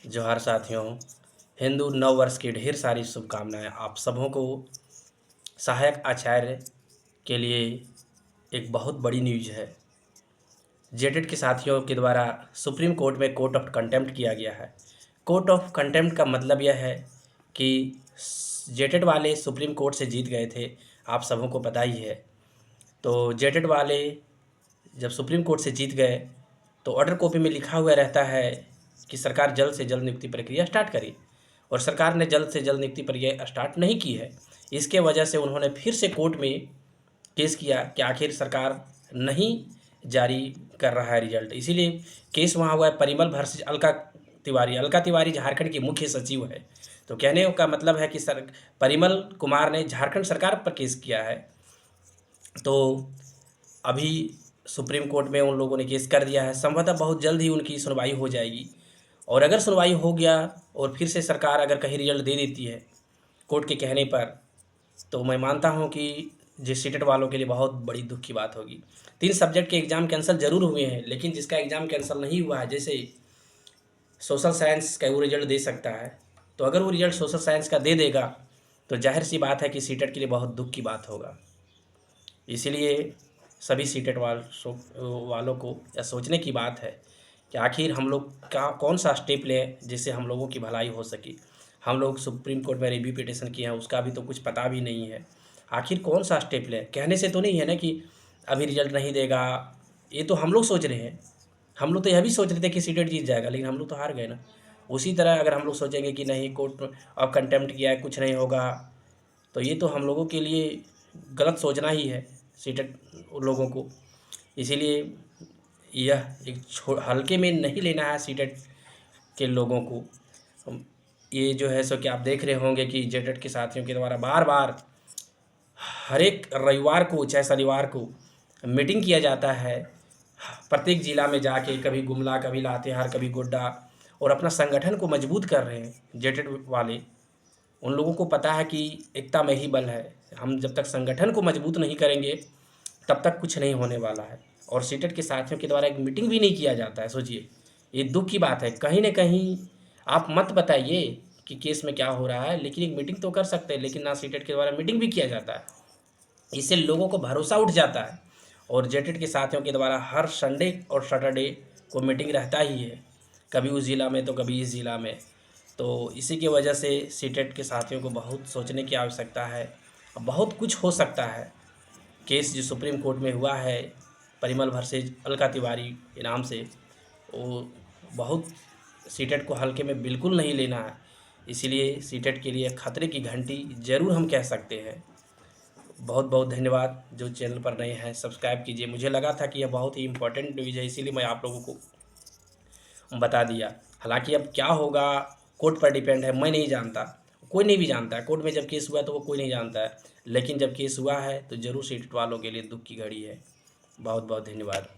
जोहार साथियों। हिंदू नव वर्ष की ढेर सारी शुभकामनाएं आप सबों को। सहायक आचार्य के लिए एक बहुत बड़ी न्यूज है। जेटेट के साथियों के द्वारा सुप्रीम कोर्ट में कोर्ट ऑफ कंटेम्प्ट किया गया है। कोर्ट ऑफ कंटेम्प्ट का मतलब यह है कि जेटेट वाले सुप्रीम कोर्ट से जीत गए थे, आप सबों को पता ही है। तो जेटेट वाले जब सुप्रीम कोर्ट से जीत गए तो ऑर्डर कॉपी में लिखा हुआ रहता है कि सरकार जल्द से जल्द नियुक्ति प्रक्रिया स्टार्ट करे, और सरकार ने जल्द से जल्द नियुक्ति प्रक्रिया स्टार्ट नहीं की है। इसके वजह से उन्होंने फिर से कोर्ट में केस किया कि आखिर सरकार नहीं जारी कर रहा है रिजल्ट। इसीलिए केस वहाँ हुआ है परिमल वर्सेस अलका तिवारी। अलका तिवारी झारखंड की मुख्य सचिव है। तो कहने का मतलब है कि परिमल कुमार ने झारखंड सरकार पर केस किया है। तो अभी सुप्रीम कोर्ट में उन लोगों ने केस कर दिया है। संभवतः बहुत जल्द ही उनकी सुनवाई हो जाएगी, और अगर सुनवाई हो गया और फिर से सरकार अगर कहीं रिजल्ट दे देती है कोर्ट के कहने पर, तो मैं मानता हूं कि जिस सीटेट वालों के लिए बहुत बड़ी दुख की बात होगी। 3 सब्जेक्ट के एग्ज़ाम कैंसिल जरूर हुए हैं, लेकिन जिसका एग्ज़ाम कैंसिल नहीं हुआ है, जैसे सोशल साइंस का वो रिजल्ट दे सकता है, तो अगर वो रिजल्ट सोशल साइंस का दे देगा तो जाहिर सी बात है कि सीटेट के लिए बहुत दुख की बात होगा। इसीलिए सभी सीटेट वालों को यह सोचने की बात है कि आखिर हम लोग का कौन सा स्टेप लें जिससे हम लोगों की भलाई हो सके। हम लोग सुप्रीम कोर्ट में रिव्यू पिटिशन किए हैं, उसका भी तो कुछ पता भी नहीं है। आखिर कौन सा स्टेप लें, कहने से तो नहीं है ना कि अभी रिजल्ट नहीं देगा। ये तो हम लोग सोच रहे हैं। हम लोग तो यह भी सोच रहे थे कि सीटेट जीत जाएगा, लेकिन हम लोग तो हार गए ना। उसी तरह अगर हम लोग सोचेंगे कि नहीं कोर्ट अब कंटेम्प्ट किया है, कुछ नहीं होगा, तो ये तो हम लोगों के लिए गलत सोचना ही है सीटेट लोगों को। इसीलिए यह एक हल्के में नहीं लेना है सीटेट के लोगों को। ये जो है सो कि आप देख रहे होंगे कि जेटेट के साथियों के द्वारा बार बार हर एक रविवार को चाहे शनिवार को मीटिंग किया जाता है, प्रत्येक ज़िला में जाके, कभी गुमला, कभी लातेहार, कभी गोड्डा, और अपना संगठन को मजबूत कर रहे हैं जेटेट वाले। उन लोगों को पता है कि एकता में ही बल है। हम जब तक संगठन को मजबूत नहीं करेंगे तब तक कुछ नहीं होने वाला है। और सीटेट के साथियों के द्वारा एक मीटिंग भी नहीं किया जाता है। सोचिए, ये दुख की बात है। कहीं न कहीं आप मत बताइए कि केस में क्या हो रहा है, लेकिन एक मीटिंग तो कर सकते हैं, लेकिन ना सीटेट के द्वारा मीटिंग भी किया जाता है। इससे लोगों को भरोसा उठ जाता है। और जेटेट के साथियों के द्वारा हर संडे और सैटरडे को मीटिंग रहता ही है, कभी उस ज़िला में तो कभी इस ज़िला में। तो इसी की वजह से सीटेट के साथियों को बहुत सोचने की आवश्यकता है। बहुत कुछ हो सकता है। केस जो सुप्रीम कोर्ट में हुआ है परिमल वर्सेज अलका तिवारी के नाम से, वो बहुत सीटेट को हल्के में बिल्कुल नहीं लेना है। इसीलिए सीटेट के लिए खतरे की घंटी ज़रूर हम कह सकते हैं। बहुत बहुत धन्यवाद। जो चैनल पर नए हैं सब्सक्राइब कीजिए। मुझे लगा था कि यह बहुत ही इम्पोर्टेंट न्यूज़ है, इसीलिए मैं आप लोगों को बता दिया। हालांकि अब क्या होगा कोर्ट पर डिपेंड है, मैं नहीं जानता, कोई नहीं भी जानता है। कोर्ट में जब केस हुआ तो वो कोई नहीं जानता है, लेकिन जब केस हुआ है तो ज़रूर सीटेट वालों के लिए दुख की घड़ी है। बहुत बहुत धन्यवाद।